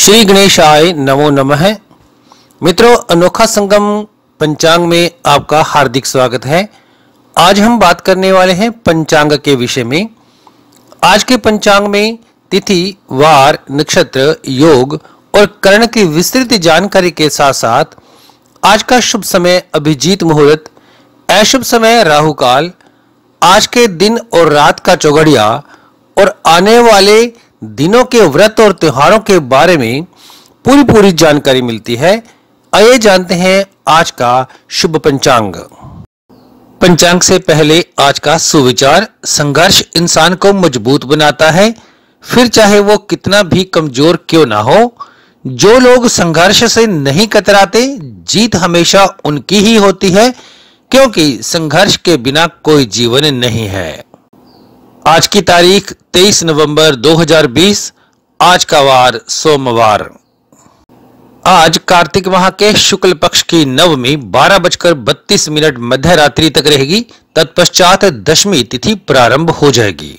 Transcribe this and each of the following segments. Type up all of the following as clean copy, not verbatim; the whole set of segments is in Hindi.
श्री गणेशाय नमो नमः। मित्रों, अनोखा संगम पंचांग में आपका हार्दिक स्वागत है। आज हम बात करने वाले हैं पंचांग के विषय में। आज के पंचांग में तिथि, वार, नक्षत्र, योग और करण की विस्तृत जानकारी के साथ साथ आज का शुभ समय अभिजीत मुहूर्त, अशुभ समय राहु काल, आज के दिन और रात का चौघड़िया और आने वाले दिनों के व्रत और त्योहारों के बारे में पूरी जानकारी मिलती है। आइए जानते हैं आज का शुभ पंचांग। पंचांग से पहले आज का सुविचार। संघर्ष इंसान को मजबूत बनाता है, फिर चाहे वो कितना भी कमजोर क्यों ना हो। जो लोग संघर्ष से नहीं कतराते, जीत हमेशा उनकी ही होती है, क्योंकि संघर्ष के बिना कोई जीवन नहीं है। आज की तारीख 23 नवंबर 2020। आज का वार सोमवार। आज कार्तिक माह के शुक्ल पक्ष की नवमी 12:32 मध्य रात्रि तक रहेगी। तत्पश्चात दशमी तिथि प्रारंभ हो जाएगी।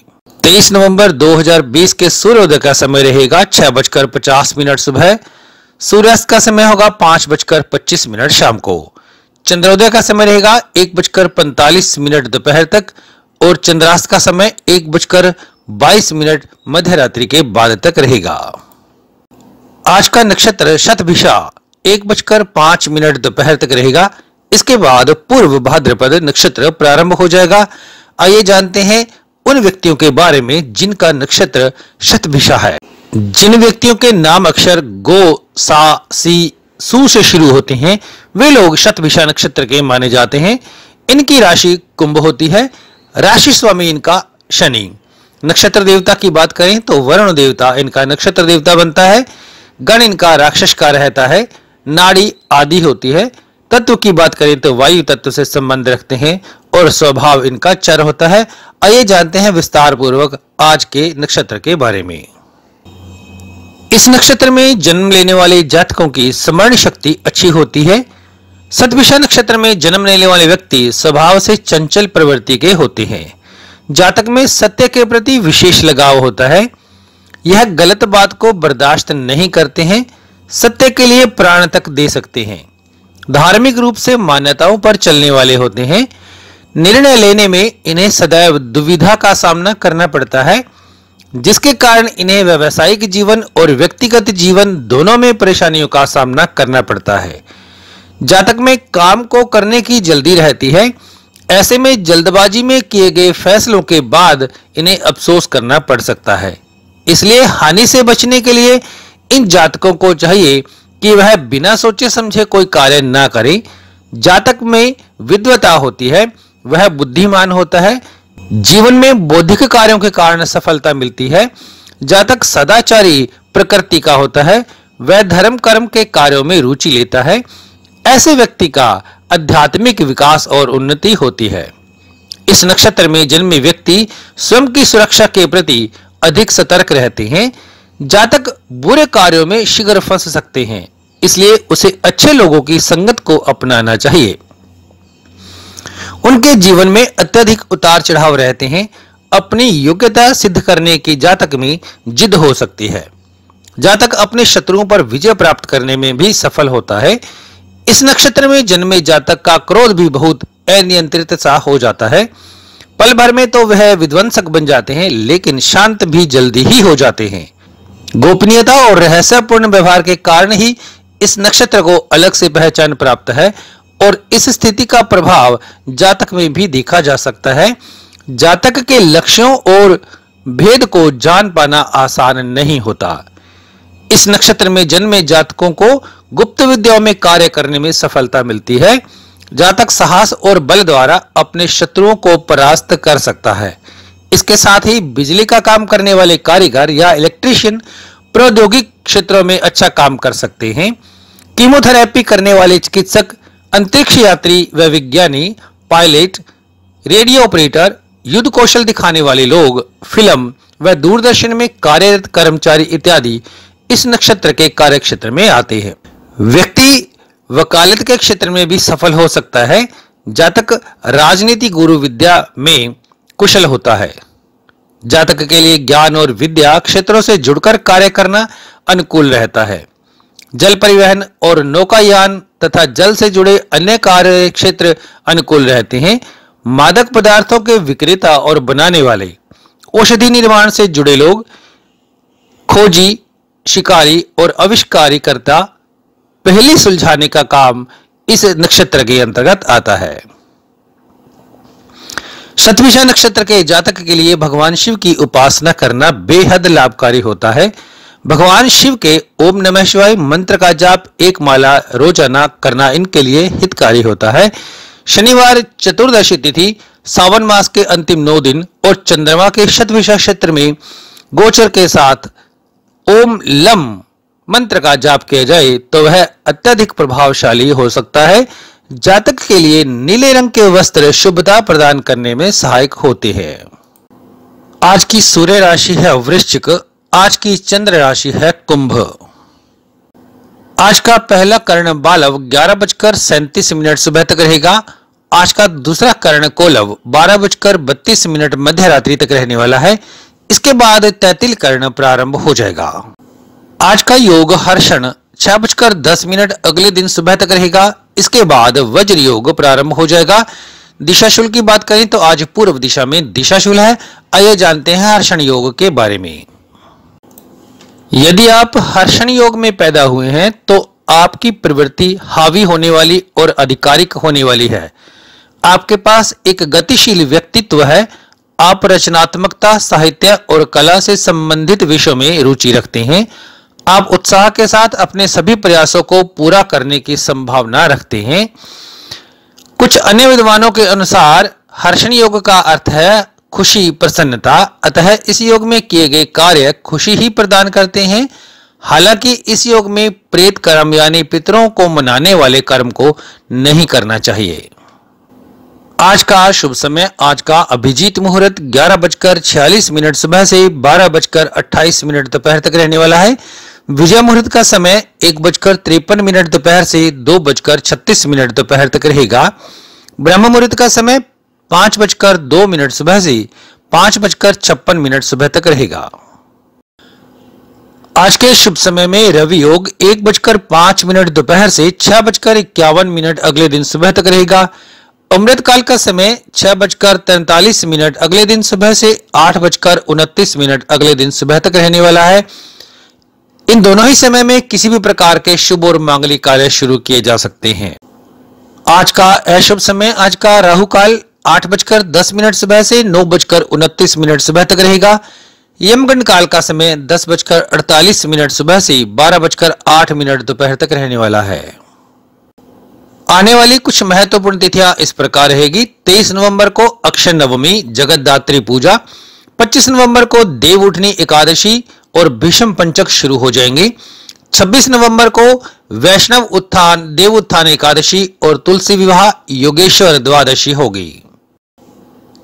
23 नवंबर 2020 के सूर्योदय का समय रहेगा 6:50 सुबह। सूर्यास्त का समय होगा 5:25 शाम को। चंद्रोदय का समय रहेगा 1:45 दोपहर तक और चंद्रास्त का समय 1:22 मध्य रात्रि के बाद तक रहेगा। आज का नक्षत्र शतभिषा 1:05 दोपहर तक रहेगा। इसके बाद पूर्व भाद्रपद नक्षत्र प्रारंभ हो जाएगा। आइए जानते हैं उन व्यक्तियों के बारे में जिनका नक्षत्र शतभिषा है। जिन व्यक्तियों के नाम अक्षर गो, सा, सी, सु से शुरू होते हैं, वे लोग शतभिषा नक्षत्र के माने जाते हैं। इनकी राशि कुंभ होती है। राशि स्वामी इनका शनि। नक्षत्र देवता की बात करें तो वरुण देवता इनका नक्षत्र देवता बनता है। गण इनका राक्षस का रहता है। नाड़ी आदि होती है। तत्व की बात करें तो वायु तत्व से संबंध रखते हैं और स्वभाव इनका चर होता है। आइए जानते हैं विस्तार पूर्वक आज के नक्षत्र के बारे में। इस नक्षत्र में जन्म लेने वाले जातकों की स्मरण शक्ति अच्छी होती है। शतभिषा नक्षत्र में जन्म लेने वाले व्यक्ति स्वभाव से चंचल प्रवृत्ति के होते हैं। जातक में सत्य के प्रति विशेष लगाव होता है। यह गलत बात को बर्दाश्त नहीं करते हैं। सत्य के लिए प्राण तक दे सकते हैं। धार्मिक रूप से मान्यताओं पर चलने वाले होते हैं। निर्णय लेने में इन्हें सदैव दुविधा का सामना करना पड़ता है, जिसके कारण इन्हें व्यावसायिक जीवन और व्यक्तिगत जीवन दोनों में परेशानियों का सामना करना पड़ता है। जातक में काम को करने की जल्दी रहती है। ऐसे में जल्दबाजी में किए गए फैसलों के बाद इन्हें अफसोस करना पड़ सकता है। इसलिए हानि से बचने के लिए इन जातकों को चाहिए कि वह बिना सोचे समझे कोई कार्य ना करे। जातक में विद्वता होती है, वह बुद्धिमान होता है। जीवन में बौद्धिक कार्यों के कारण सफलता मिलती है। जातक सदाचारी प्रकृति का होता है, वह धर्म कर्म के कार्यों में रुचि लेता है। ऐसे व्यक्ति का आध्यात्मिक विकास और उन्नति होती है। इस नक्षत्र में जन्मे व्यक्ति स्वयं की सुरक्षा के प्रति अधिक सतर्क रहते हैं। जातक बुरे कार्यों में शीघ्र फंस सकते हैं, इसलिए उसे अच्छे लोगों की संगत को अपनाना चाहिए। उनके जीवन में अत्यधिक उतार चढ़ाव रहते हैं। अपनी योग्यता सिद्ध करने की जातक में जिद हो सकती है। जातक अपने शत्रुओं पर विजय प्राप्त करने में भी सफल होता है। इस नक्षत्र में जन्मे जातक का क्रोध भी बहुत अनियंत्रित सा हो जाता है। पल भर में तो वह विध्वंसक बन जाते हैं, लेकिन शांत भी जल्दी ही हो जाते हैं। गोपनीयता और रहस्यपूर्ण व्यवहार के कारण ही इस नक्षत्र को अलग से पहचान प्राप्त है और इस स्थिति का प्रभाव जातक में भी देखा जा सकता है। जातक के लक्ष्यों और भेद को जान पाना आसान नहीं होता। इस नक्षत्र में जन्मे जातकों को गुप्त विद्याओं में कार्य करने में सफलता मिलती है। जातक साहस और बल द्वारा अपने शत्रुओं को परास्त कर सकता है। इसके साथ ही बिजली का काम करने वाले कारीगर या इलेक्ट्रीशियन प्रौद्योगिक क्षेत्रों में अच्छा काम कर सकते हैं। कीमोथेरेपी करने वाले चिकित्सक, अंतरिक्ष यात्री व विज्ञानी, पायलट, रेडियो ऑपरेटर, युद्ध कौशल दिखाने वाले लोग, फिल्म व दूरदर्शन में कार्यरत कर्मचारी इत्यादि इस नक्षत्र के कार्य क्षेत्र में आते हैं। व्यक्ति वकालत के क्षेत्र में भी सफल हो सकता है। जातक राजनीति गुरु विद्या में कुशल होता है। जातक के लिए ज्ञान और विद्या क्षेत्रों से जुड़कर कार्य करना अनुकूल रहता है। जल परिवहन और नौकायान तथा जल से जुड़े अन्य कार्य क्षेत्र अनुकूल रहते हैं। मादक पदार्थों के विक्रेता और बनाने वाले, औषधि निर्माण से जुड़े लोग, खोजी, शिकारी और आविष्कारकर्ता पहेली सुलझाने का काम इस नक्षत्र के अंतर्गत आता है। शतभिषा नक्षत्र के जातक के लिए भगवान शिव की उपासना करना बेहद लाभकारी होता है। भगवान शिव के ओम नमः शिवाय मंत्र का जाप एक माला रोजाना करना इनके लिए हितकारी होता है। शनिवार चतुर्दशी तिथि, सावन मास के अंतिम 9 दिन और चंद्रमा के शतभिषा क्षेत्र में गोचर के साथ ओम लम मंत्र का जाप किया जाए तो वह अत्यधिक प्रभावशाली हो सकता है। जातक के लिए नीले रंग के वस्त्र शुभता प्रदान करने में सहायक होते हैं। आज की सूर्य राशि है वृश्चिक, आज की चंद्र राशि है कुंभ। आज का पहला कर्ण बालव 11:37 सुबह तक रहेगा। आज का दूसरा कर्ण कोलव 12:32 मध्य रात्रि तक रहने वाला है। इसके बाद तैतिल कर्ण प्रारंभ हो जाएगा। आज का योग हर्षण 6:10 अगले दिन सुबह तक रहेगा। इसके बाद वज्र योग प्रारंभ हो जाएगा। दिशाशूल की बात करें तो आज पूर्व दिशा में दिशाशूल है। आइए जानते हैं हर्षण योग के बारे में। यदि आप हर्षण योग में पैदा हुए हैं तो आपकी प्रवृत्ति हावी होने वाली और आधिकारिक होने वाली है। आपके पास एक गतिशील व्यक्तित्व है। आप रचनात्मकता, साहित्य और कला से संबंधित विषयों में रुचि रखते हैं। आप उत्साह के साथ अपने सभी प्रयासों को पूरा करने की संभावना रखते हैं। कुछ अन्य विद्वानों के अनुसार हर्षण योग का अर्थ है खुशी, प्रसन्नता। अतः इस योग में किए गए कार्य खुशी ही प्रदान करते हैं। हालांकि इस योग में प्रेत कर्म यानी पितरों को मनाने वाले कर्म को नहीं करना चाहिए। आज का शुभ समय, आज का अभिजीत मुहूर्त 11:46 सुबह से 12:28 दोपहर तक रहने वाला है। विजय मुहूर्त का समय 1:53 दोपहर से 2:36 दोपहर तक रहेगा। ब्रह्म मुहूर्त का समय 5:02 सुबह से 5:56 सुबह तक रहेगा। आज के शुभ समय में रवि योग 1:05 दोपहर से 6:51 अगले दिन सुबह तक रहेगा। अमृत काल का समय 6:43 अगले दिन सुबह से 8:29 अगले दिन सुबह तक रहने वाला है। इन दोनों ही समय में किसी भी प्रकार के शुभ और मांगलिक कार्य शुरू किए जा सकते हैं। आज का अशुभ समय, आज का राहु काल 8:10 सुबह से 9:29 सुबह तक रहेगा। यमगंड काल का समय 10:48 सुबह से 12:08 दोपहर तक रहने वाला है। आने वाली कुछ महत्वपूर्ण तिथियां इस प्रकार रहेगी। 23 नवंबर को अक्षय नवमी, जगतदात्री पूजा। 25 नवंबर को देव उठनी एकादशी और भीष्म पंचक शुरू हो जाएंगे। 26 नवंबर को वैष्णव उत्थान, देव उत्थान एकादशी और तुलसी विवाह योगेश्वर द्वादशी होगी।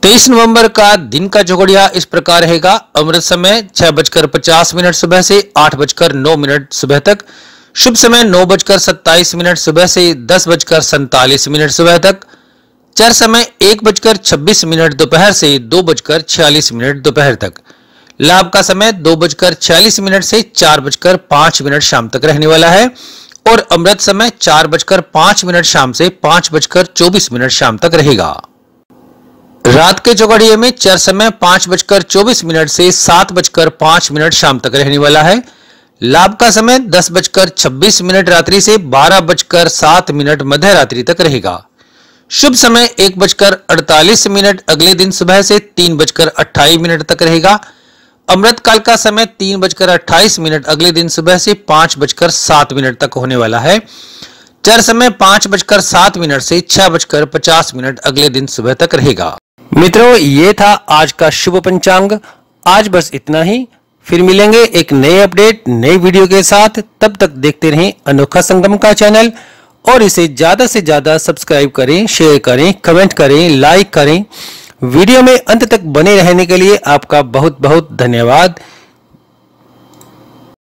23 नवंबर का दिन का जोगड़िया इस प्रकार रहेगा। अमृत समय 6:50 सुबह से 8:09 सुबह तक। शुभ समय 9:27 सुबह से 10:47 सुबह तक। चर समय 1:26 दोपहर से 2:46 दोपहर तक। लाभ का समय 2:46 से 4:05 शाम तक रहने वाला है और अमृत समय 4:05 शाम से 5:24 शाम तक रहेगा। रात के चौघड़िए में चर समय 5:24 से 7:05 शाम तक रहने वाला है। लाभ का समय 10:26 रात्रि से 12:07 मध्य रात्रि तक रहेगा। शुभ समय 1:48 अगले दिन सुबह से 3:28 तक रहेगा। अमृत काल का समय 3:28 अगले दिन सुबह से 5:07 तक होने वाला है। चर समय 5:07 से 6:50 अगले दिन सुबह तक रहेगा। मित्रों, ये था आज का शुभ पंचांग। आज बस इतना ही। फिर मिलेंगे एक नए अपडेट, नए वीडियो के साथ। तब तक देखते रहें अनोखा संगम का चैनल और इसे ज्यादा से ज्यादा सब्सक्राइब करें, शेयर करें, कमेंट करें, लाइक करें। वीडियो में अंत तक बने रहने के लिए आपका बहुत बहुत धन्यवाद।